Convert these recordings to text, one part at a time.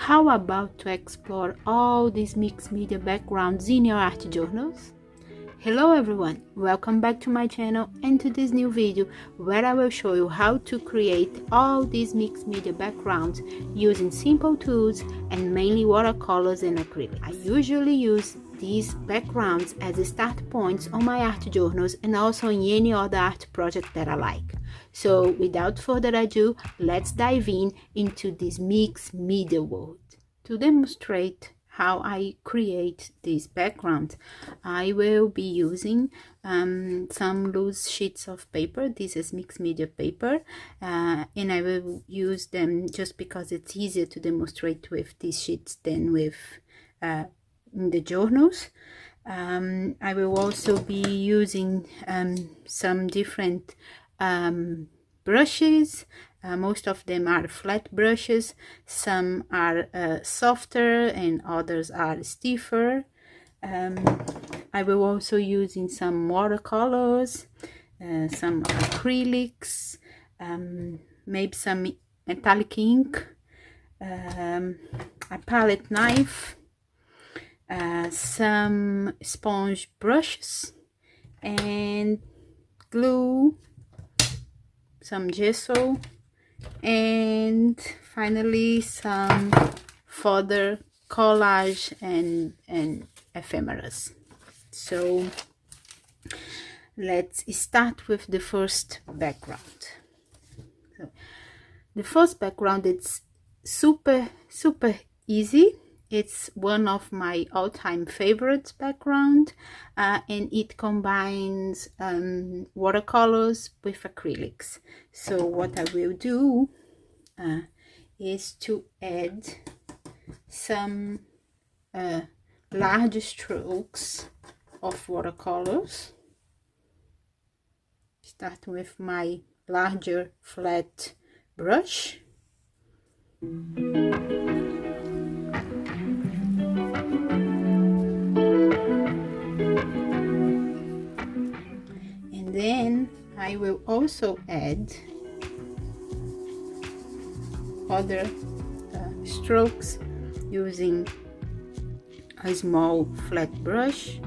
How about to explore all these mixed media backgrounds in your art journals? Hello everyone, welcome back to my channel and to this new video where I will show you how to create all these mixed media backgrounds using simple tools and mainly watercolors and acrylic. I usually use these backgrounds as start points on my art journals and also in any other art project that I like. So without further ado, let's dive into this mixed media world. To demonstrate how I create this background, I will be using some loose sheets of paper. This is mixed media paper, and I will use them just because it's easier to demonstrate with these sheets than with in the journals. I will also be using some different brushes. Most of them are flat brushes, some are softer and others are stiffer. I will also using some watercolors, some acrylics, maybe some metallic ink, a palette knife, some sponge brushes and glue, some gesso, and finally some further collage and ephemeras. So let's start with the first background. So the first background, it's super easy. It's one of my all-time favorites background, and it combines watercolors with acrylics. So what I will do is to add some large strokes of watercolors. Start with my larger flat brush. Then I will also add other strokes using a small flat brush.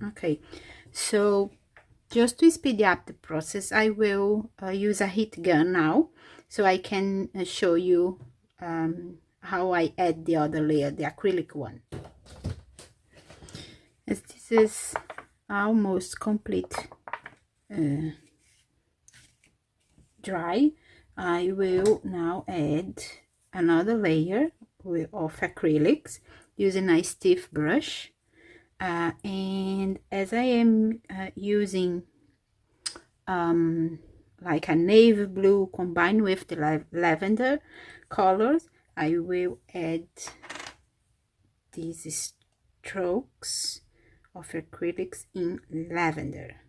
Okay, so just to speed up the process, I will use a heat gun now, so I can show you how I add the other layer, the acrylic one. As this is almost complete dry, I will now add another layer of acrylics using a stiff brush. And as I am using like a navy blue combined with the lavender colors, I will add these strokes of acrylics in lavender,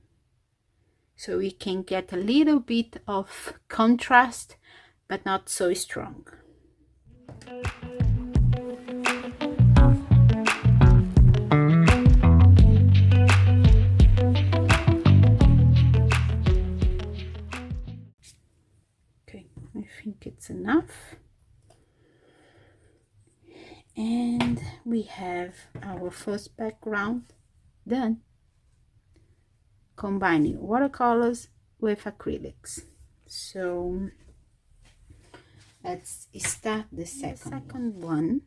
so we can get a little bit of contrast but not so strong. I think it's enough, and we have our first background done, combining watercolors with acrylics. So let's start the second one.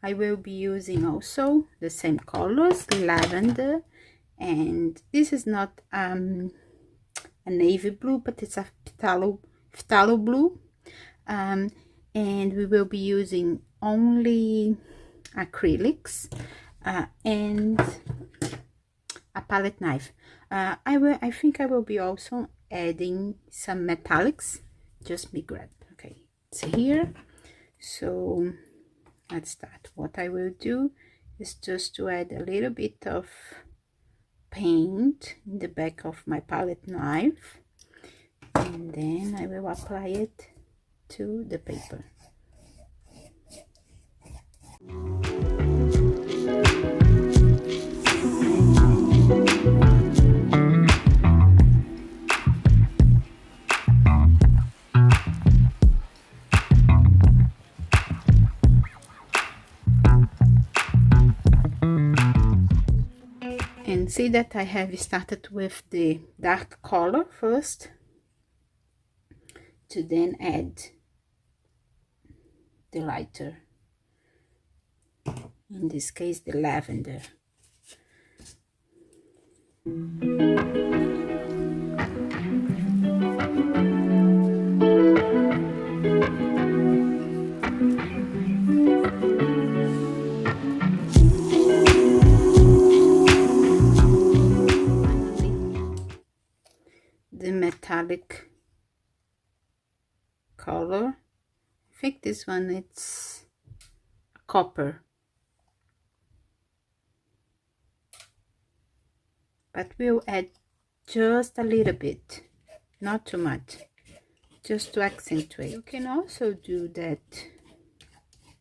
I will be using also the same colors, lavender, and this is not a navy blue, but it's a phthalo blue, and we will be using only acrylics and a palette knife. I think I will be also adding some metallics. Just me grab. Okay, it's here. So let's start. What I will do is just to add a little bit of paint in the back of my palette knife, and then I will apply it to the paper. And see that I have started with the dark color first, to then add the lighter, in this case the lavender. The metallic color, I think this one it's copper, but we'll add just a little bit, not too much, just to accentuate. You can also do that,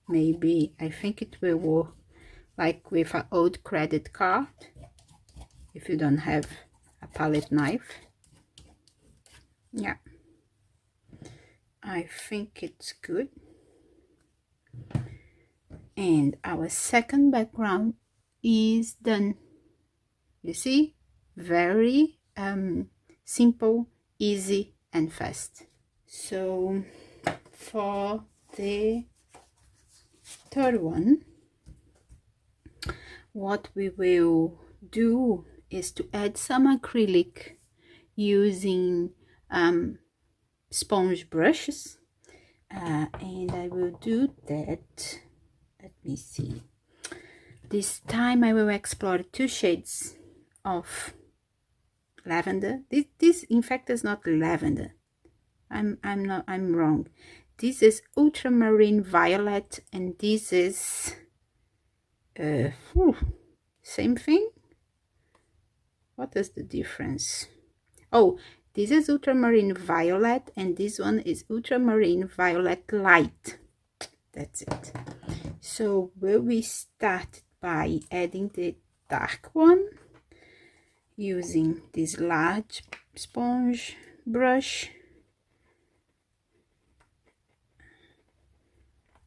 maybe, I think it will work like with an old credit card, if you don't have a palette knife. Yeah, I think it's good. And our second background is done. You see, very simple, easy and fast. So for the third one, what we will do is to add some acrylic using sponge brushes, and I will do that. Let me see, this time I will explore 2 shades of lavender. This in fact is not lavender, I'm wrong. This is ultramarine violet, and this is same thing. What is the difference? Oh, this is ultramarine violet, and this one is ultramarine violet light. That's it. So we start by adding the dark one using this large sponge brush.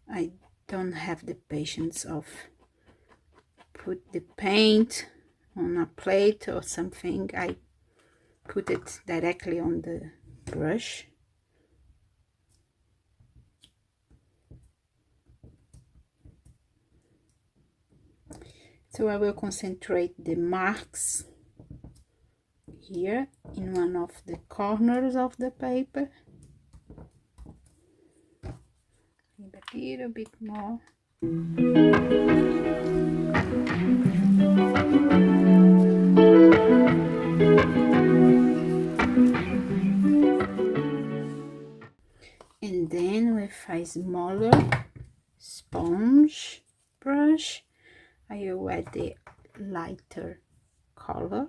I don't have the patience of put the paint on a plate or something. I put it directly on the brush. So I will concentrate the marks here in one of the corners of the paper. Maybe a little bit more. And then with a smaller sponge brush, I will add the lighter color.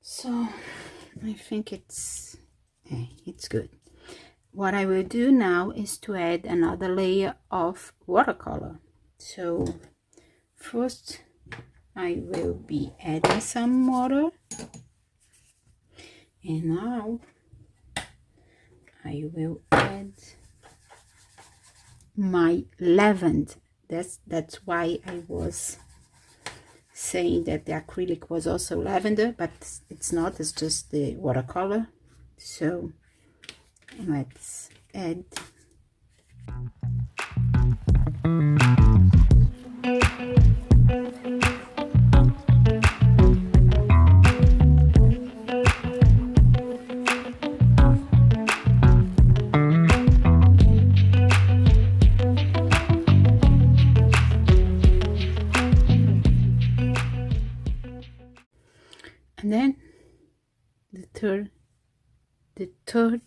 So I think it's good. What I will do now is to add another layer of watercolor. So first I will be adding some water, and now I will add my lavender. That's why I was saying that the acrylic was also lavender, but it's not, it's just the watercolor. So let's add And then the third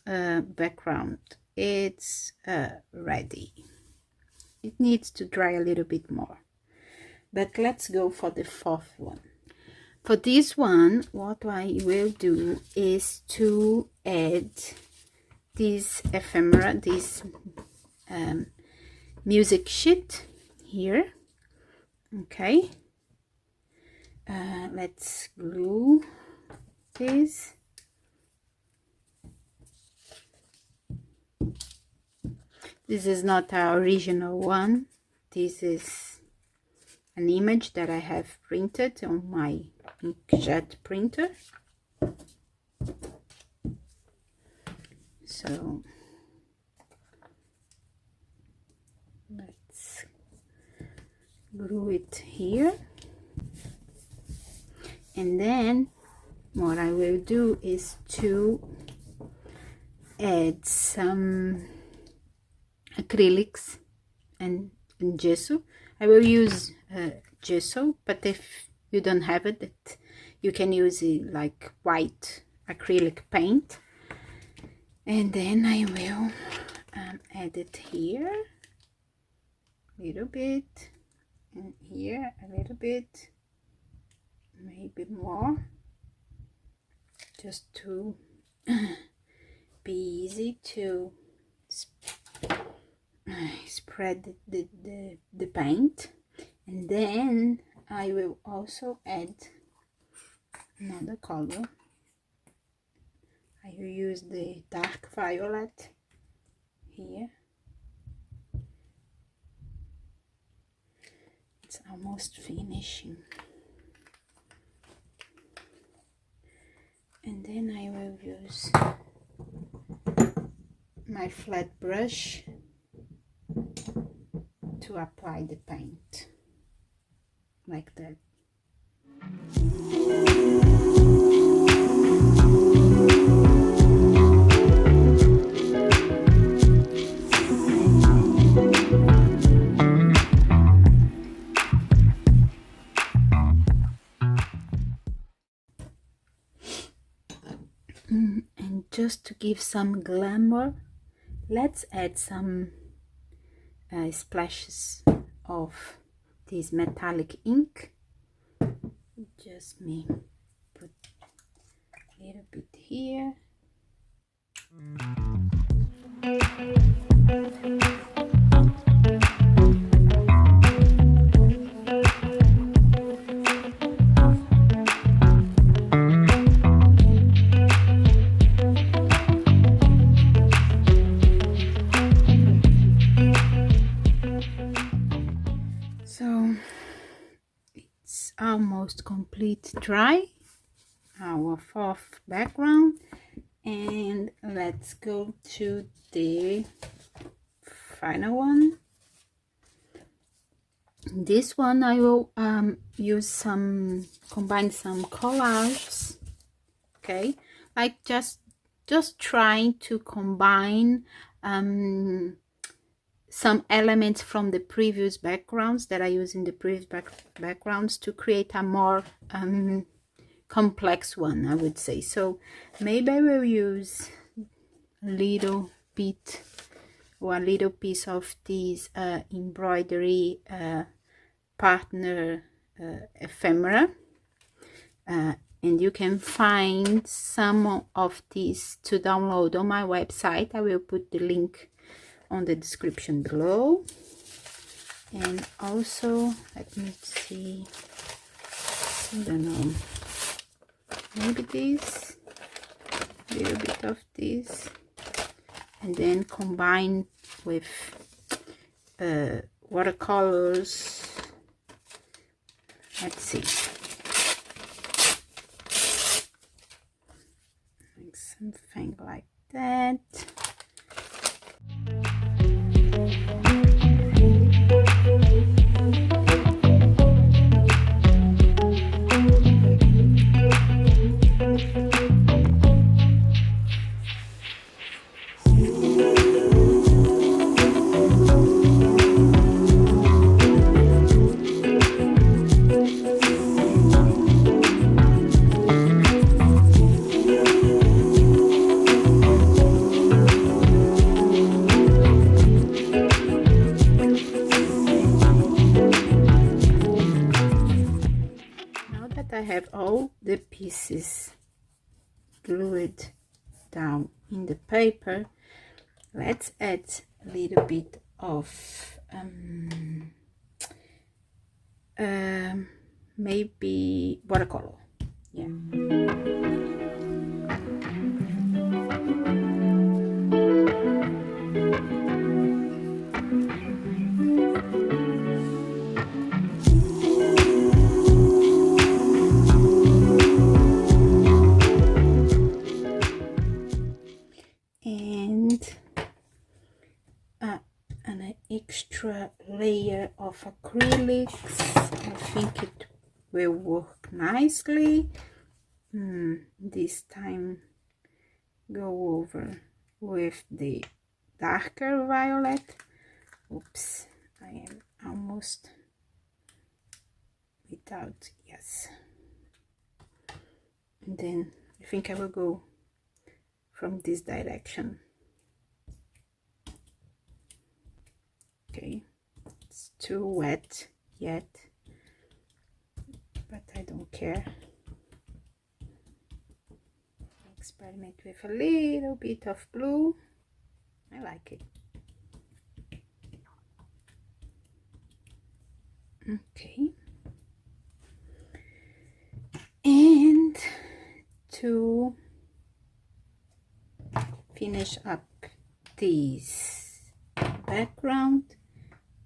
background, it's ready. It needs to dry a little bit more, but let's go for the fourth one. For this one, what I will do is to add this ephemera, this music sheet here. Okay, let's glue this. This is not our original one. This is an image that I have printed on my inkjet printer. So let's glue it here, and then what I will do is to add some acrylics and gesso. I will use gesso, but if you don't have it, you can use it like white acrylic paint. And then I will add it here a little bit, and here a little bit, maybe more, just to be easy to spread the paint. And then I will also add another color. I will use the dark violet here. It's almost finishing. And then I will use my flat brush to apply the paint like that. And just to give some glamour, let's add some splashes of this metallic ink. Just me put a little bit here. So it's almost complete dry, our fourth background, and let's go to the final one. This one I will use combine some collages, okay, like just trying to combine some elements from the previous backgrounds that I use in the previous backgrounds to create a more complex one, I would say. So maybe I will use a little bit or a little piece of this embroidery partner ephemera, and you can find some of these to download on my website. I will put the link on the description below. And also, let me see, I don't know, maybe this, a little bit of this, and then combine with watercolors. Let's see, like something like that. that I have all the pieces glued down in the paper, let's add a little bit of maybe watercolor. Yeah. And an extra layer of acrylics. I think it will work nicely. This time go over with the darker violet. Oops, I am almost without, yes. And then I think I will go from this direction. Okay, it's too wet yet, but I don't care. Experiment with a little bit of blue. I like it. Okay, and to finish up this background,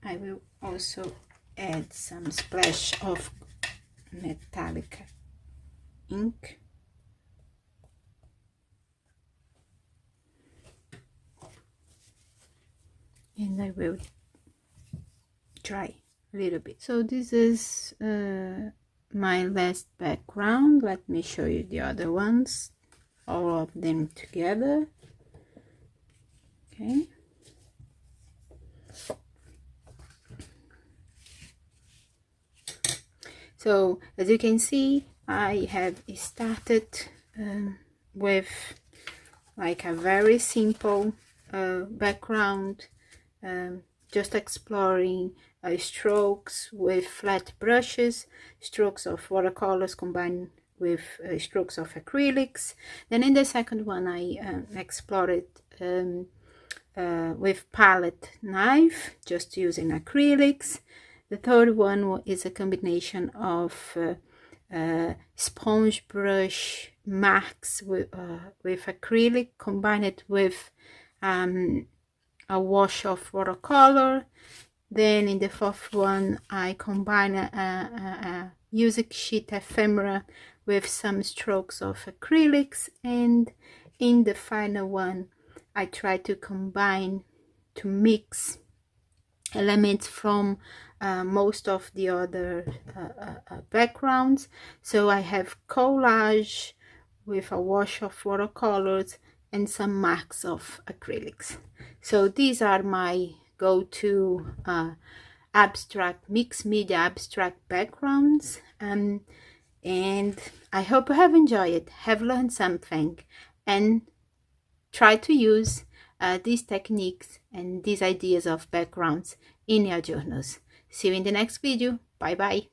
I will also add some splash of metallic ink. And I will dry a little bit. So this is my last background. Let me show you the other ones, all of them together. Okay. So as you can see, I have started with like a very simple background, just exploring strokes with flat brushes, strokes of watercolors combined with strokes of acrylics. Then in the second one I explored with palette knife, just using acrylics. The third one is a combination of sponge brush marks with acrylic, combined with a wash of watercolor. Then in the fourth one I combine a music sheet ephemera with some strokes of acrylics, and in the final one I try to mix elements from most of the other backgrounds. So I have collage with a wash of watercolors and some marks of acrylics. So these are my go-to abstract, mixed media abstract backgrounds, and I hope you have enjoyed it, have learned something, and try to use these techniques and these ideas of backgrounds in your journals. See you in the next video. Bye bye.